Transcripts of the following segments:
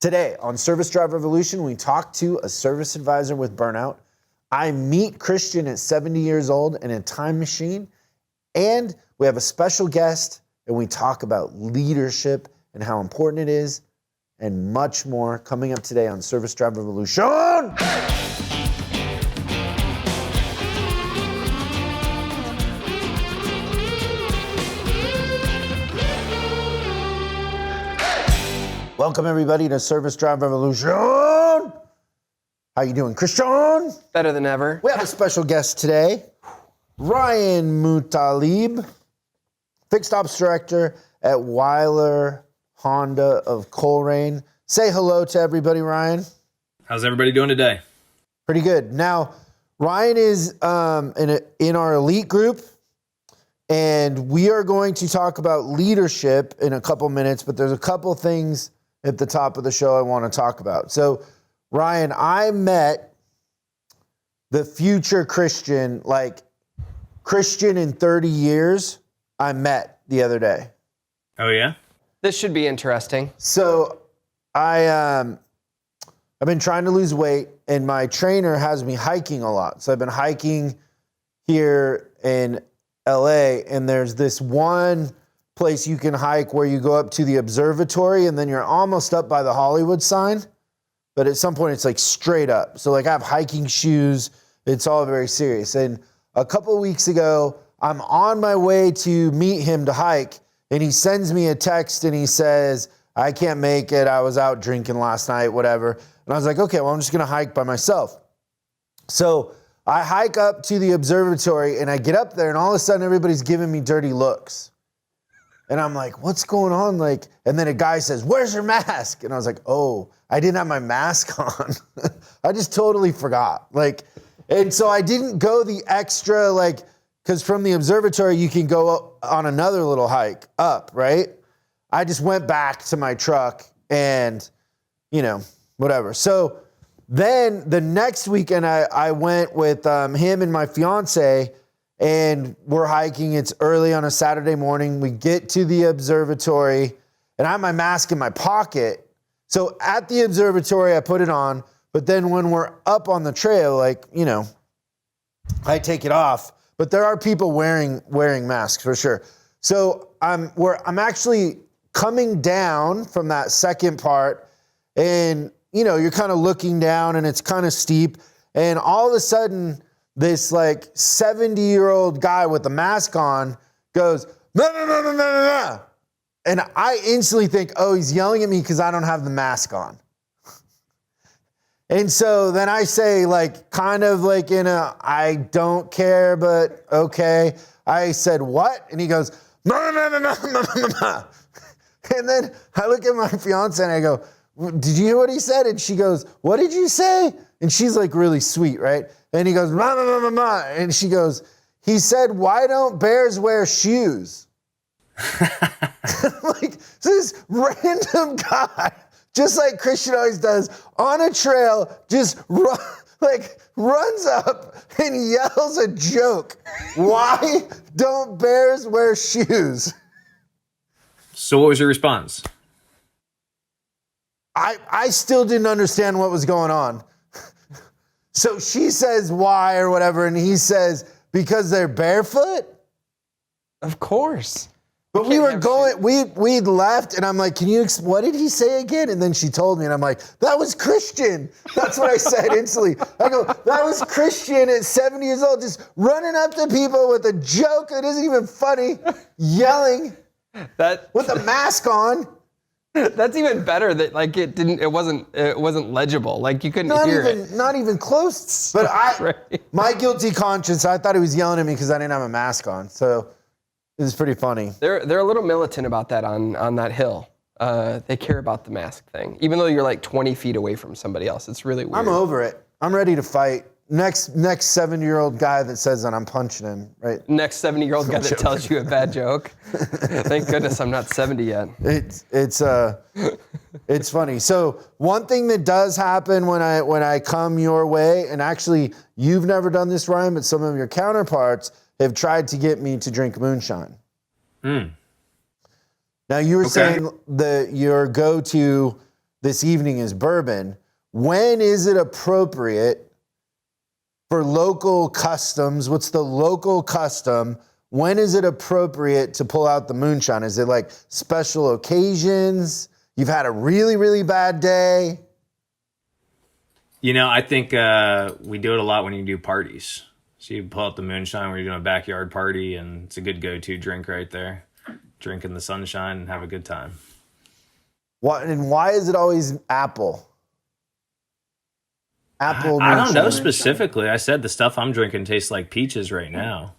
Today on Service Drive Revolution, we talk to a service advisor with burnout. I meet Christian at 70 years old in a time machine, and we have a special guest, and we talk about leadership and how important it is, and much more coming up today on Service Drive Revolution. Welcome everybody to Service Drive Revolution. How you doing, Christain? Better than ever. We have a special guest today, Ryan Mutalib, Fixed Ops Director at Weiler Honda of Coleraine. Say hello to everybody, Ryan. How's everybody doing today? Pretty good. Now, Ryan is in our elite group, and we are going to talk about leadership in a couple minutes, but there's a couple things at the top of the show I want to talk about. So, Ryan, I met the future Christian, like Christian in 30 years, I met the other day. Oh, yeah? This should be interesting. So, I've been trying to lose weight, and my trainer has me hiking a lot. So, I've been hiking here in LA, and there's this one place you can hike where you go up to the observatory and then you're almost up by the Hollywood sign, but at some point it's like straight up. So like I have hiking shoes, it's all very serious. And a couple of weeks ago, I'm on my way to meet him to hike, and he sends me a text and he says, I can't make it, I was out drinking last night, whatever. And I was like, okay, well, I'm just gonna hike by myself. So I hike up to the observatory and I get up there and all of a sudden everybody's giving me dirty looks. And I'm like, what's going on? Like, and then a guy says, where's your mask? And I was like, oh, I didn't have my mask on. I just totally forgot. Like, and so I didn't go the extra, like, because from the observatory, you can go on another little hike up, right? I just went back to my truck and, you know, whatever. So then the next weekend, I went with him and my fiance, and we're hiking. It's early on a Saturday morning. We get to the observatory, and I have my mask in my pocket. So at the observatory, I put it on. But then when we're up on the trail, like, you know, I take it off. But there are people wearing masks for sure. So I'm actually coming down from that second part, and, you know, you're kind of looking down, and it's kind of steep. And all of a sudden, this like 70-year-old guy with a mask on goes, no, no, no, no, no, no, no. And I instantly think, oh, he's yelling at me because I don't have the mask on. And so then I say, like, kind of like in a, I don't care, but okay. I said, what? And he goes, no, no, no, no, no, no, no. And then I look at my fiance and I go, did you hear what he said? And she goes, what did you say? And she's like really sweet, right? And he goes, ma, ma, ma, ma, ma. And she goes, he said, why don't bears wear shoes? Like this random guy, just like Christian always does, on a trail, just runs up and yells a joke. Why don't bears wear shoes? So what was your response? I still didn't understand what was going on. So she says why or whatever, and he says because they're barefoot? Of course. But we were going, we'd left, and I'm like, what did he say again? And then she told me, and I'm like, that was Christian. That's what I said instantly. I go, that was Christian at 70 years old, just running up to people with a joke that isn't even funny, yelling with a mask on. That's even better that like it wasn't legible. Like you couldn't hear it. Not even close. But my guilty conscience, I thought he was yelling at me because I didn't have a mask on. So it was pretty funny. They're a little militant about that on that hill. They care about the mask thing. Even though you're like 20 feet away from somebody else. It's really weird. I'm over it. I'm ready to fight. Next 70-year-old guy that says that I'm punching him, right? Next 70-year-old guy that tells you a bad joke. Thank goodness I'm not 70 yet. It's funny. So one thing that does happen when I come your way, and actually you've never done this, Ryan, but some of your counterparts have tried to get me to drink moonshine. Now you were saying your go-to this evening is bourbon. When is it appropriate for local customs? What's the local custom? When is it appropriate to pull out the moonshine? Is it like special occasions? You've had a really, really bad day? I think we do it a lot when you do parties. So you pull out the moonshine when you're doing a backyard party, and it's a good go-to drink right there. Drink in the sunshine and have a good time. Why is it always apple? Apple I don't know moonshine. specifically. I said the stuff I'm drinking tastes like peaches right now.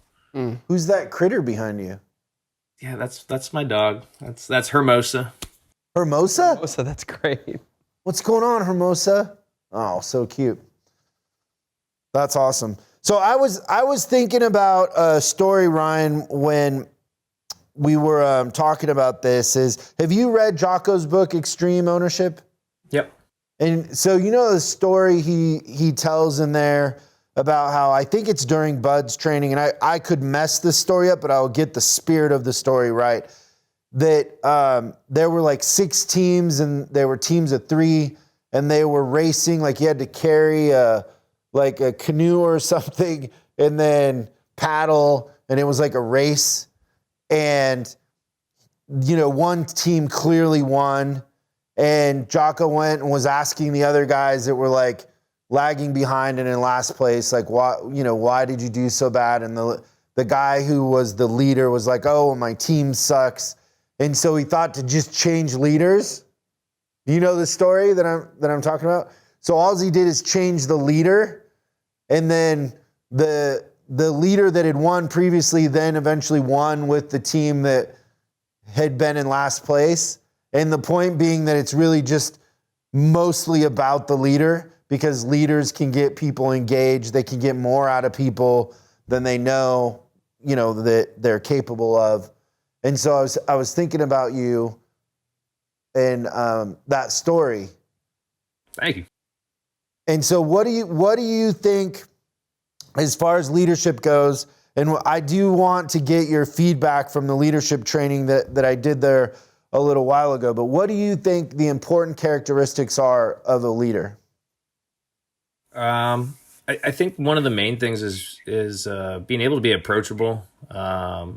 Who's that critter behind you? Yeah, that's my dog. That's Hermosa. Hermosa? Oh, so that's great. What's going on, Hermosa? Oh, so cute. That's awesome. So I was thinking about a story, Ryan, when we were talking about this. Have you read Jocko's book, Extreme Ownership? Yep. And so the story he tells in there about how, I think it's during Bud's training, and I could mess this story up, but I'll get the spirit of the story right, that there were like 6 teams, and there were teams of 3, and they were racing, like you had to carry a canoe or something and then paddle, and it was like a race. And, one team clearly won, and Jocko went and was asking the other guys that were like lagging behind and in last place, like, why did you do so bad? And the guy who was the leader was like, oh, my team sucks. And so he thought to just change leaders. You know the story that I'm talking about? So all he did is change the leader, and then the leader that had won previously then eventually won with the team that had been in last place. And the point being that it's really just mostly about the leader, because leaders can get people engaged. They can get more out of people than they know, that they're capable of. And so I was thinking about you and that story. Thank you. And so what do you think as far as leadership goes? And I do want to get your feedback from the leadership training that I did there a little while ago. But what do you think the important characteristics are of a leader? I think one of the main things is being able to be approachable. My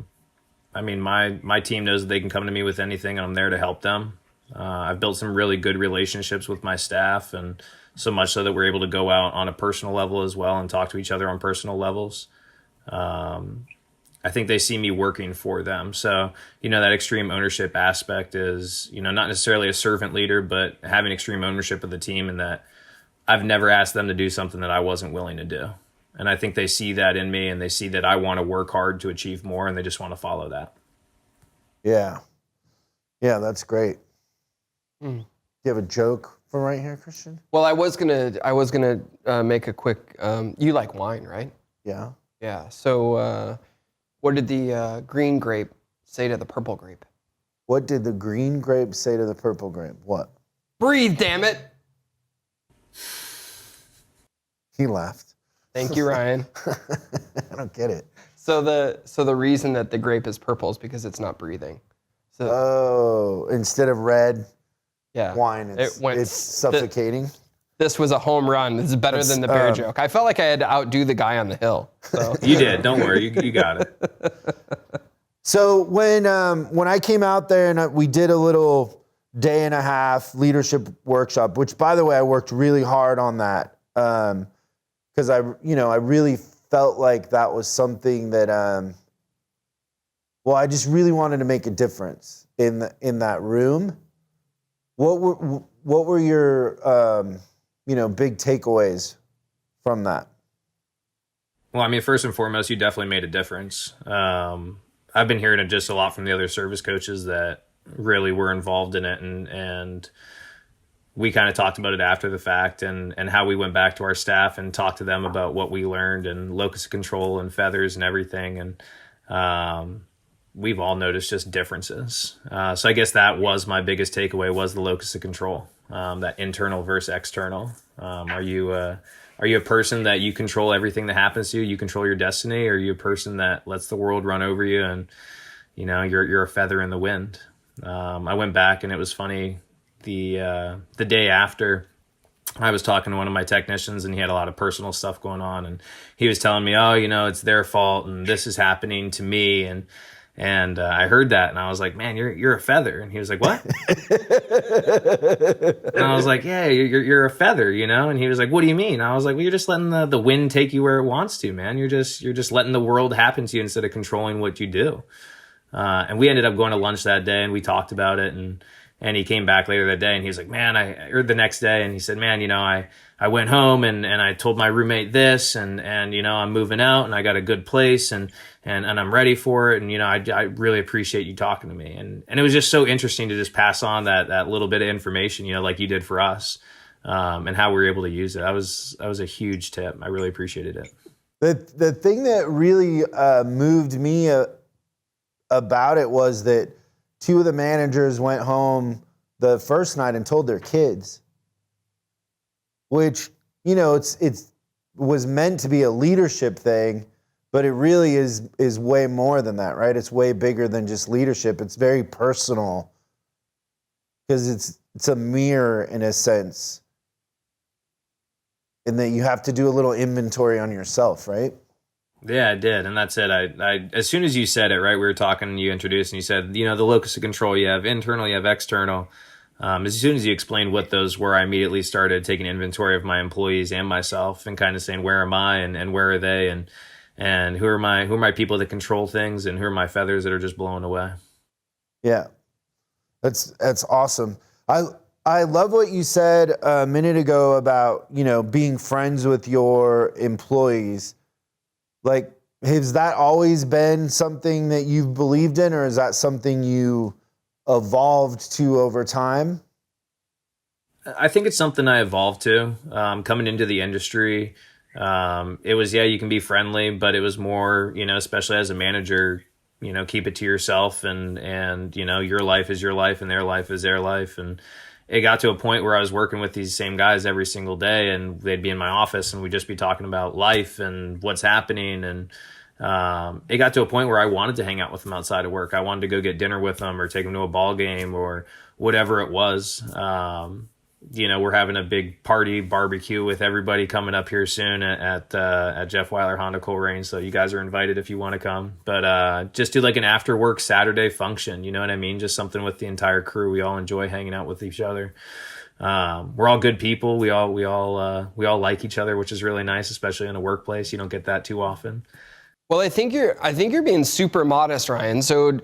team knows that they can come to me with anything, and I'm there to help them. I've built some really good relationships with my staff, and so much so that we're able to go out on a personal level as well and talk to each other on personal levels. I think they see me working for them. So, that extreme ownership aspect is, not necessarily a servant leader, but having extreme ownership of the team, and that I've never asked them to do something that I wasn't willing to do. And I think they see that in me, and they see that I want to work hard to achieve more, and they just want to follow that. Yeah. Yeah, that's great. Do you have a joke from right here, Christian? Well, I was gonna make a quick. You like wine, right? Yeah. Yeah. So, what did the green grape say to the purple grape? What did the green grape say to the purple grape? What? Breathe, damn it! He laughed. Thank you, Ryan. I don't get it. So the reason that the grape is purple is because it's not breathing. So Oh, instead of red yeah, wine, it's suffocating. This was a home run. This is better than the bear joke. I felt like I had to outdo the guy on the hill. So. You did. Don't worry. You got it. So when I came out there and we did a little 1.5 day leadership workshop, which by the way, I worked really hard on that. Because I really felt like that was something that, I just really wanted to make a difference in that room. What were your, big takeaways from that? Well, first and foremost, you definitely made a difference. I've been hearing it just a lot from the other service coaches that really were involved in it, and we kind of talked about it after the fact, and how we went back to our staff and talked to them about what we learned and locus of control and feathers and everything. And we've all noticed just differences. So I guess that was my biggest takeaway, was the locus of control, that internal versus external. Are you a person that you control everything that happens to you? You control your destiny? Or are you a person that lets the world run over you and, you're a feather in the wind? I went back, and it was funny. the day after, I was talking to one of my technicians, and he had a lot of personal stuff going on, and he was telling me, oh, it's their fault, and this is happening to me, and I heard that, and I was like, man, you're a feather. And he was like, what? And I was like, yeah, you're a feather, And he was like, what do you mean? I was like, well, you're just letting the wind take you where it wants to, man. You're just letting the world happen to you instead of controlling what you do. And we ended up going to lunch that day, and we talked about it, and he came back later that day, and he was like, man, or the next day, and he said, man, I went home and I told my roommate this, and I'm moving out, and I got a good place, and I'm ready for it, and I really appreciate you talking to me, and it was just so interesting to just pass on that little bit of information, like you did for us, and how we were able to use it. That was a huge tip. I really appreciated it. The thing that really moved me about it was that two of the managers went home the first night and told their kids, which, it was meant to be a leadership thing, but it really is way more than that, right? It's way bigger than just leadership. It's very personal because it's a mirror in a sense, in that you have to do a little inventory on yourself, right? Yeah, I did. And that's it. I as soon as you said it, right, we were talking, you introduced, and you said, the locus of control, you have internal, you have external. As soon as you explained what those were, I immediately started taking inventory of my employees and myself, and kind of saying, where am I, and where are they, and who are my people that control things, and who are my feathers that are just blowing away. Yeah. That's awesome. I love what you said a minute ago about, being friends with your employees. Like, has that always been something that you've believed in, or is that something you evolved to over time? I think it's something I evolved to. Coming into the industry, it was, you can be friendly, but it was more, especially as a manager, keep it to yourself, and your life is your life and their life is their life. And it got to a point where I was working with these same guys every single day, and they'd be in my office, and we'd just be talking about life and what's happening. And it got to a point where I wanted to hang out with them outside of work. I wanted to go get dinner with them, or take them to a ball game, or whatever it was. We're having a big party barbecue with everybody coming up here soon at Jeff Weiler Honda Coleraine. So you guys are invited if you want to come. But just do like an after work Saturday function. You know what I mean? Just something with the entire crew. We all enjoy hanging out with each other. We're all good people. We all like each other, which is really nice, especially in a workplace. You don't get that too often. Well, I think you're being super modest, Ryan. So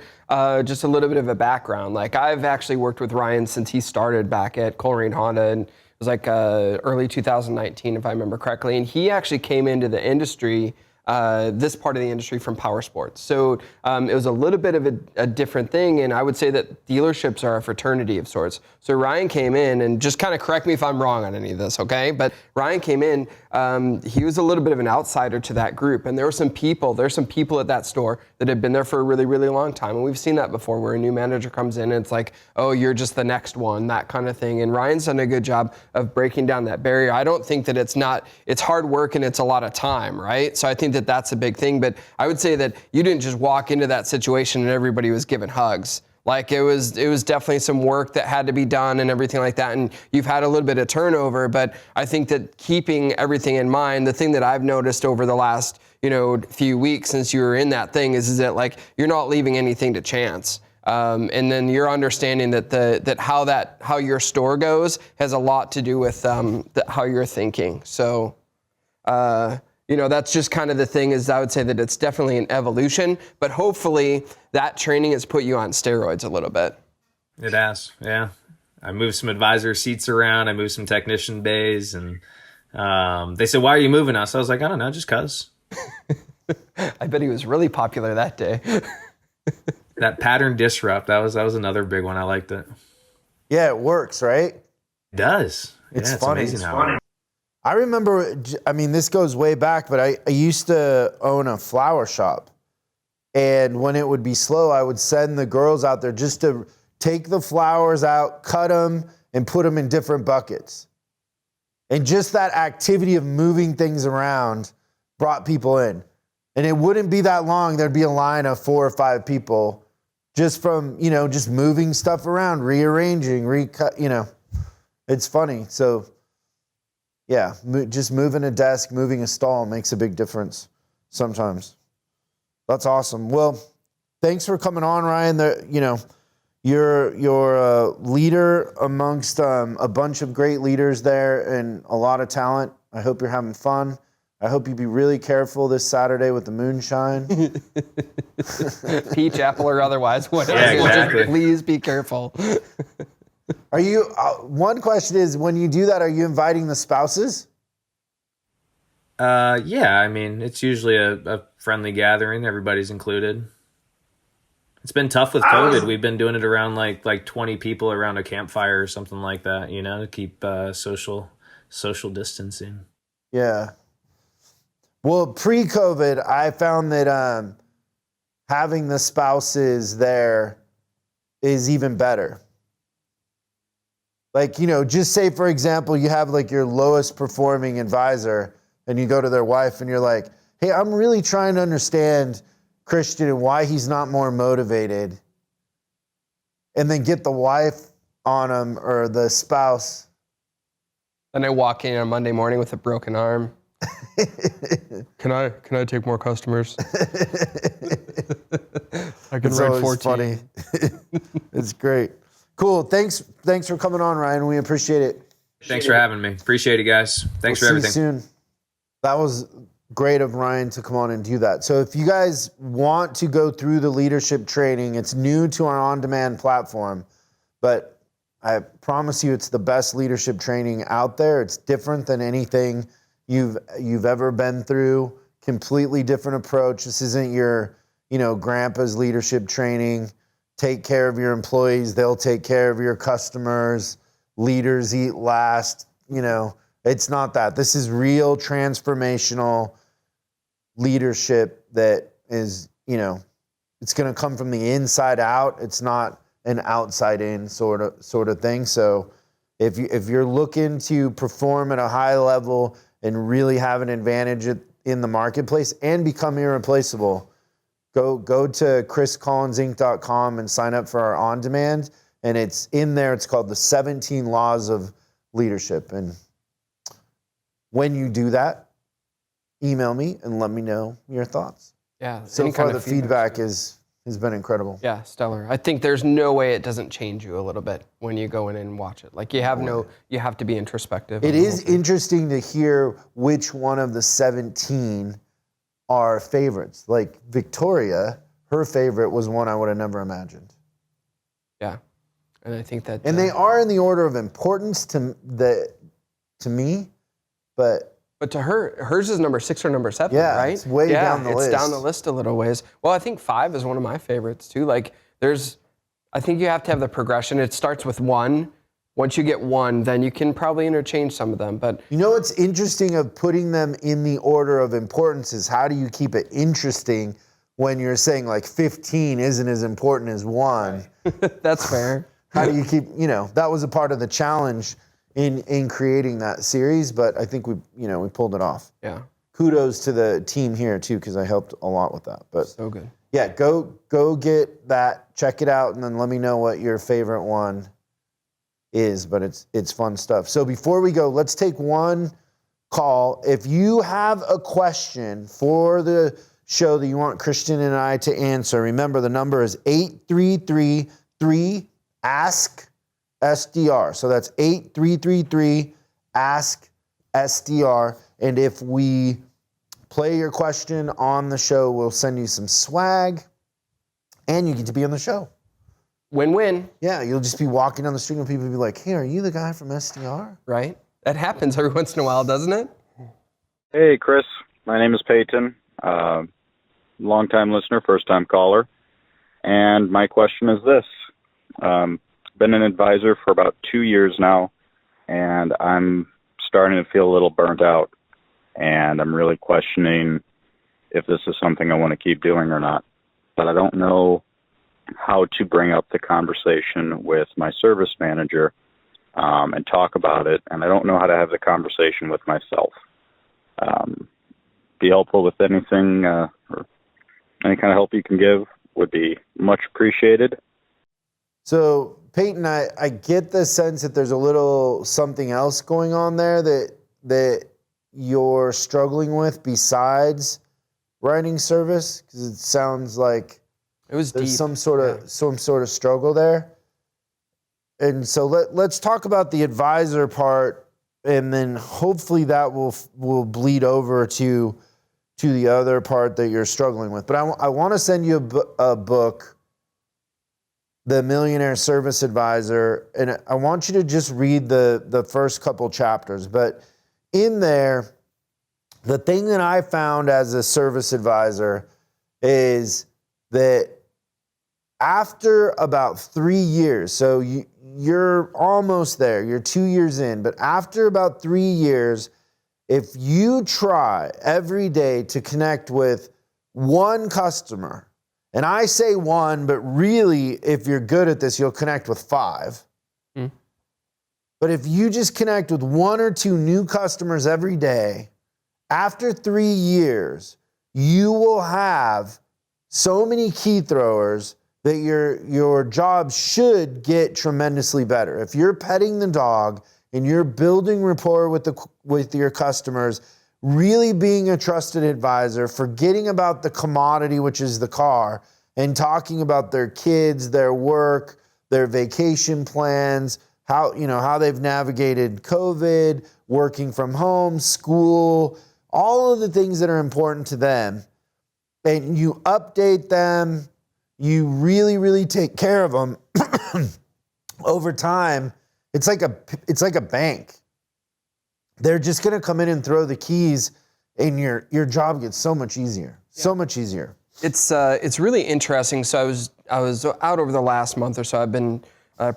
just a little bit of a background. Like, I've actually worked with Ryan since he started back at Coleraine Honda, and it was like early 2019, if I remember correctly. And he actually came into the industry, this part of the industry, from power sports. So it was a little bit of a different thing, and I would say that dealerships are a fraternity of sorts. So Ryan came in, and just kind of correct me if I'm wrong on any of this, okay? But Ryan came in, he was a little bit of an outsider to that group, and there's some people at that store that had been there for a really, really long time, and we've seen that before, where a new manager comes in and it's like, oh, you're just the next one, that kind of thing. And Ryan's done a good job of breaking down that barrier. I don't think that it's hard work and it's a lot of time, right? So I think that that's a big thing, but I would say that you didn't just walk into that situation and everybody was giving hugs. Like, it was definitely some work that had to be done and everything like that, and you've had a little bit of turnover, but I think that keeping everything in mind, the thing that I've noticed over the last, few weeks since you were in that thing is that, like, you're not leaving anything to chance. And then you're understanding that how your store goes has a lot to do with how you're thinking. So, that's just kind of the thing, is I would say that it's definitely an evolution, but hopefully that training has put you on steroids a little bit. It has, yeah. I moved some advisor seats around. I moved some technician bays, and they said, why are you moving us? I was like, I don't know, just 'cause. I bet he was really popular that day. That pattern disrupt, that was another big one. I liked it. Yeah, it works, right? It does. It's yeah, funny. Amazing how I remember, this goes way back, but I used to own a flower shop. And when it would be slow, I would send the girls out there just to take the flowers out, cut them, and put them in different buckets. And just that activity of moving things around brought people in. And it wouldn't be that long. There'd be a line of 4 or 5 people just from, just moving stuff around, rearranging, recut, it's funny. So yeah, just moving a desk, moving a stall makes a big difference sometimes. That's awesome. Well, thanks for coming on, Ryan. You're a leader amongst a bunch of great leaders there and a lot of talent. I hope you're having fun. I hope you be really careful this Saturday with the moonshine. Peach, apple, or otherwise. Whatever. Yeah, exactly. Please be careful. Are you? One question is, when you do that, are you inviting the spouses? Yeah, I mean, it's usually a friendly gathering. Everybody's included. It's been tough with COVID. We've been doing it around like 20 people around a campfire or something like that, to keep social distancing. Yeah. Well, pre-COVID, I found that having the spouses there is even better. Like, just say, for example, you have like your lowest performing advisor and you go to their wife and you're like, hey, I'm really trying to understand Christian and why he's not more motivated. And then get the wife on him or the spouse. And I walk in on Monday morning with a broken arm. Can I take more customers? I can write 14. Funny. It's great. Cool. Thanks for coming on, Ryan. We appreciate it. Thanks for having me. Appreciate it, guys. Thanks for everything. See you soon. That was great of Ryan to come on and do that. So if you guys want to go through the leadership training, it's new to our on-demand platform, but I promise you it's the best leadership training out there. It's different than anything you've ever been through. Completely different approach. This isn't your, grandpa's leadership training. Take care of your employees. They'll take care of your customers. Leaders eat last. It's not that. This is real transformational leadership that is, it's going to come from the inside out. It's not an outside in sort of thing. So if you're looking to perform at a high level and really have an advantage in the marketplace and become irreplaceable, go to chriscollinsinc.com and sign up for our on-demand. And it's in there. It's called the 17 Laws of Leadership. And when you do that, email me and let me know your thoughts. Yeah. So far, the feedback has been incredible. Yeah, stellar. I think there's no way it doesn't change you a little bit when you go in and watch it. Like you have to be introspective. It is interesting to hear which one of the 17 are favorites. Like Victoria, her favorite was one I would have never imagined. Yeah, and I think that. And they are in the order of importance to me, but to her, hers is number 6 or number 7, yeah, right? It's way down the list. It's down the list a little ways. Well, I think 5 is one of my favorites too. Like I think you have to have the progression. It starts with 1. Once you get 1, then you can probably interchange some of them. But what's interesting of putting them in the order of importance is how do you keep it interesting when you're saying like 15 isn't as important as 1? Right. That's fair. How do you keep, that was a part of the challenge in creating that series, but I think we pulled it off. Yeah. Kudos to the team here too, because I helped a lot with that. But so good. Yeah, go get that, check it out, and then let me know what your favorite one is. But it's fun stuff. So before we go, let's take one call. If you have a question for the show that you want Christian and I to answer, remember the number is 833-3-ASK-SDR. So that's 833-ASK-SDR. And if we play your question on the show, we'll send you some swag, and you get to be on the show. Win-win. Yeah, you'll just be walking down the street and people will be like, hey, are you the guy from SDR? Right? That happens every once in a while, doesn't it? Hey, Chris. My name is Peyton. Long-time listener, first-time caller. And my question is this. Been an advisor for about 2 years now, and I'm starting to feel a little burnt out. And I'm really questioning if this is something I want to keep doing or not. But I don't know how to bring up the conversation with my service manager and talk about it. And I don't know how to have the conversation with myself. Be helpful with anything or any kind of help you can give. would be much appreciated. So, Peyton, I get the sense that there's a little something else going on there that you're struggling with besides writing service, because it sounds like It was there's deep. some sort of struggle there. And so let's talk about the advisor part, and then hopefully that will bleed over to the other part that you're struggling with. But I want to send you a book, The Millionaire Service Advisor, and I want you to just read the first couple chapters. But in there, the thing that I found as a service advisor is that after about 3 years, so you're almost there, you're 2 years in, but after about 3 years, if you try every day to connect with one customer, and I say one, but really, if you're good at this, you'll connect with 5. But if you just connect with 1 or 2 new customers every day, after 3 years, you will have so many key throwers that your job should get tremendously better. If you're petting the dog and you're building rapport with your customers, really being a trusted advisor, forgetting about the commodity, which is the car, and talking about their kids, their work, their vacation plans, how they've navigated COVID, working from home, school, all of the things that are important to them, and you update them, you really, really take care of them. Over time, it's like a bank. They're just going to come in and throw the keys, and your job gets so much easier. So much easier. It's really interesting. So I was out over the last month or so. I've been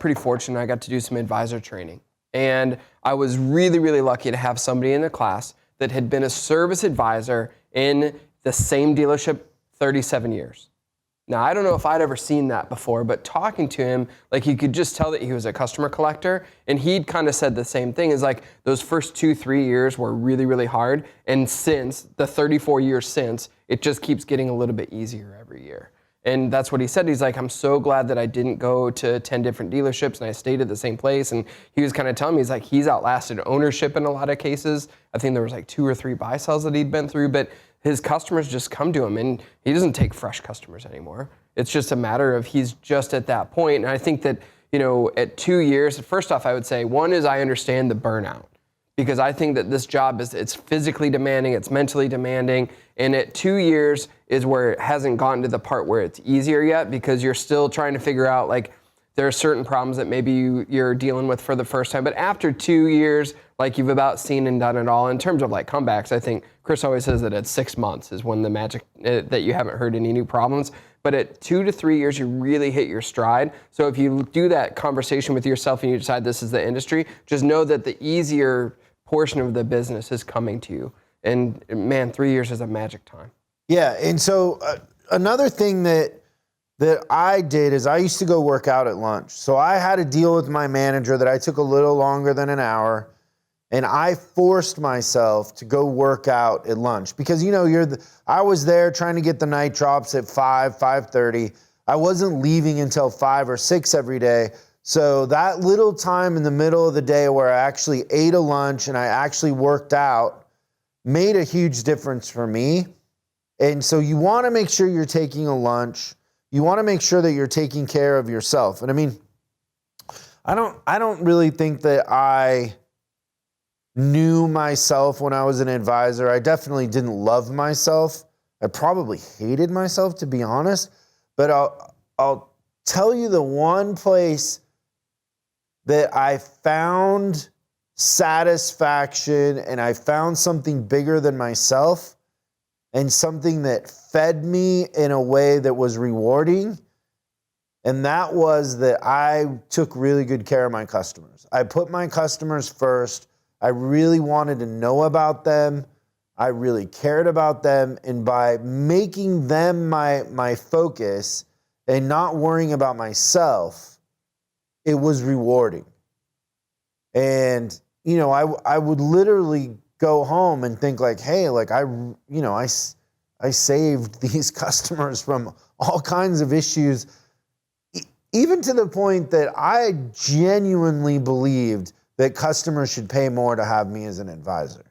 pretty fortunate. I got to do some advisor training, and I was really, really lucky to have somebody in the class that had been a service advisor in the same dealership 37 years. Now, I don't know if I'd ever seen that before, but talking to him, like, you could just tell that he was a customer collector, and he'd kind of said the same thing. Is like those first 2-3 years were really, really hard, and since the 34 years since, it just keeps getting a little bit easier every year. And that's what he said. He's like, I'm so glad that I didn't go to 10 different dealerships and I stayed at the same place. And he was kind of telling me, he's like, he's outlasted ownership in a lot of cases. I think there was like 2 or 3 buy sells that he'd been through, but his customers just come to him, and he doesn't take fresh customers anymore. It's just a matter of he's just at that point. And I think that, at 2 years, first off, I would say, one is I understand the burnout, because I think that this job it's physically demanding, it's mentally demanding. And at 2 years is where it hasn't gotten to the part where it's easier yet, because you're still trying to figure out, like, there are certain problems that maybe you're dealing with for the first time. But after 2 years, like, you've about seen and done it all. In terms of like comebacks, I think Chris always says that at 6 months is when the magic, that you haven't heard any new problems. But at 2 to 3 years, you really hit your stride. So if you do that conversation with yourself and you decide this is the industry, just know that the easier portion of the business is coming to you. And man, 3 years is a magic time. Yeah, and so another thing that I did is I used to go work out at lunch. So I had a deal with my manager that I took a little longer than an hour, and I forced myself to go work out at lunch because, I was there trying to get the night drops at 5:30. I wasn't leaving until 5 or 6 every day. So that little time in the middle of the day where I actually ate a lunch and I actually worked out made a huge difference for me. And so you want to make sure you're taking a lunch. You want to make sure that you're taking care of yourself. And I mean, I don't really think that I knew myself when I was an advisor. I definitely didn't love myself. I probably hated myself, to be honest. But I'll tell you the one place that I found satisfaction and I found something bigger than myself and something that fed me in a way that was rewarding. And that was that I took really good care of my customers. I put my customers first. I really wanted to know about them. I really cared about them. And by making them my focus and not worrying about myself, it was rewarding. And, I would literally go home and think like, hey, like I I saved these customers from all kinds of issues, even to the point that I genuinely believed that customers should pay more to have me as an advisor.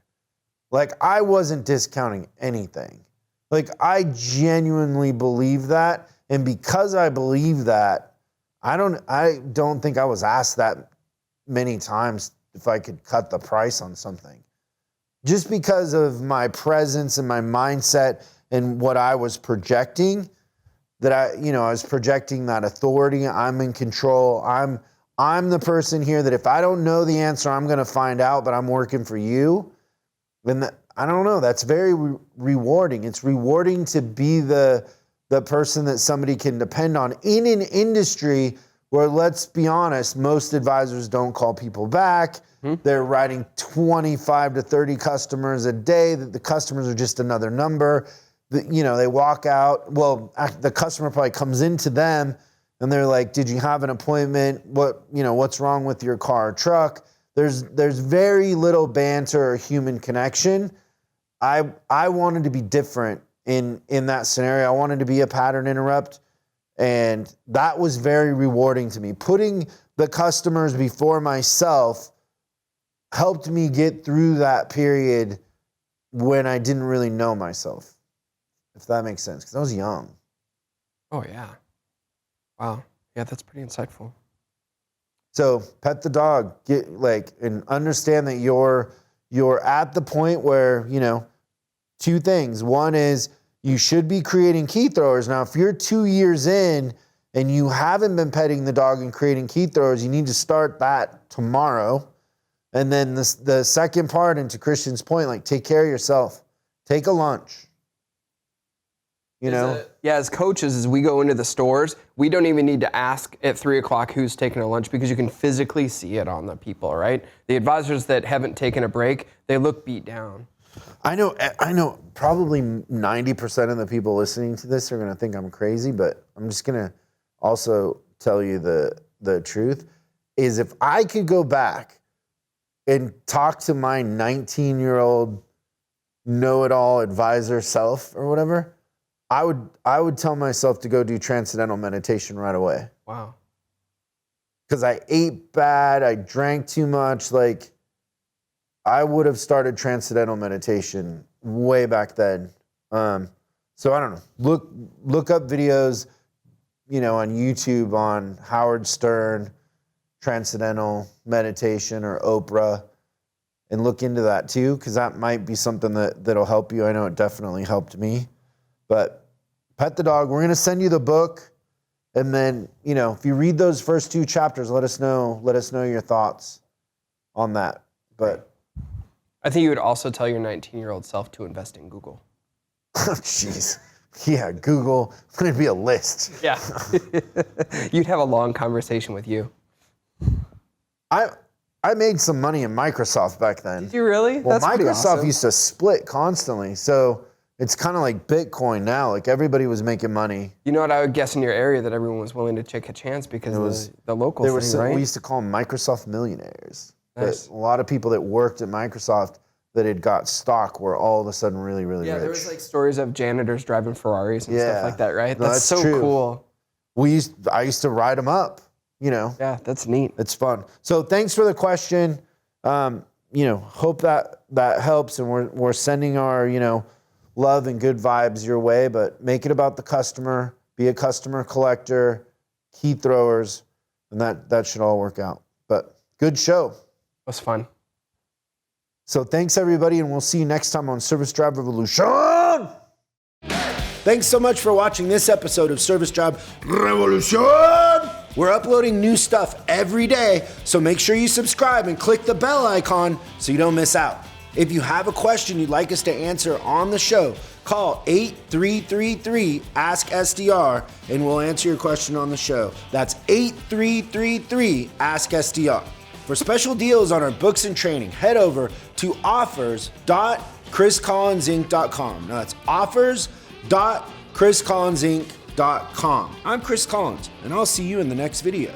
Like, I wasn't discounting anything. Like, I genuinely believe that. And because I believe that, I don't think I was asked that many times if I could cut the price on something. Just because of my presence and my mindset and what I was projecting, that I was projecting that authority. I'm in control. I'm the person here that if I don't know the answer, I'm going to find out, but I'm working for you. And I don't know, that's very rewarding. It's rewarding to be the person that somebody can depend on in an industry where, let's be honest, most advisors don't call people back. They're writing 25 to 30 customers a day. The customers are just another number. They walk out. Well, the customer probably comes into them and they're like, did you have an appointment? What's wrong with your car or truck? There's very little banter or human connection. I wanted to be different in that scenario. I wanted to be a pattern interrupt. And that was very rewarding to me. Putting the customers before myself helped me get through that period when I didn't really know myself, if that makes sense, because I was young. Oh, yeah. Wow. Yeah, that's pretty insightful. So pet the dog, and understand that you're at the point where, two things. One is you should be creating key throwers. Now, if you're 2 years in and you haven't been petting the dog and creating key throwers, you need to start that tomorrow. And then the second part, and to Christian's point, take care of yourself. Take a lunch. Yeah, as coaches, as we go into the stores, we don't even need to ask at 3:00 who's taking a lunch because you can physically see it on the people, right? The advisors that haven't taken a break, they look beat down. I know probably 90% of the people listening to this are going to think I'm crazy, but I'm just going to also tell you the truth is, if I could go back and talk to my 19-year-old know-it-all advisor self or whatever, I would tell myself to go do transcendental meditation right away. Wow. Because I ate bad, I drank too much. I would have started transcendental meditation way back then. So I don't know. Look up videos, on YouTube on Howard Stern, transcendental meditation, or Oprah, and look into that too, because that might be something that'll help you. I know it definitely helped me. But pet the dog. We're going to send you the book. And then, if you read those first 2 chapters, let us know your thoughts on that. But I think you would also tell your 19-year-old self to invest in Google. Jeez. Yeah, Google. It's going to be a list. Yeah. You'd have a long conversation with you. I made some money in Microsoft back then. Did you really? Well, That's pretty Microsoft awesome. used to split constantly. So it's kind of like Bitcoin now. Everybody was making money. You know what? I would guess in your area that everyone was willing to take a chance because of the local thing, right? We used to call them Microsoft millionaires. Nice. But a lot of people that worked at Microsoft that had got stock were all of a sudden really, really rich. Yeah, there was stories of janitors driving Ferraris and stuff like that, right? No, that's so true. Cool. I used to ride them up, Yeah, that's neat. It's fun. So thanks for the question. Hope that helps, and we're sending our, love and good vibes your way, but make it about the customer, be a customer collector, key throwers, and that should all work out. But good show. It was fun. So thanks everybody, and we'll see you next time on Service Drive Revolution. Thanks so much for watching this episode of Service Drive Revolution. We're uploading new stuff every day, so make sure you subscribe and click the bell icon so you don't miss out. If you have a question you'd like us to answer on the show, call 8333-ASK-SDR and we'll answer your question on the show. That's 8333-ASK-SDR. For special deals on our books and training, head over to offers.chriscollinsinc.com. Now that's offers.chriscollinsinc.com. I'm Chris Collins, and I'll see you in the next video.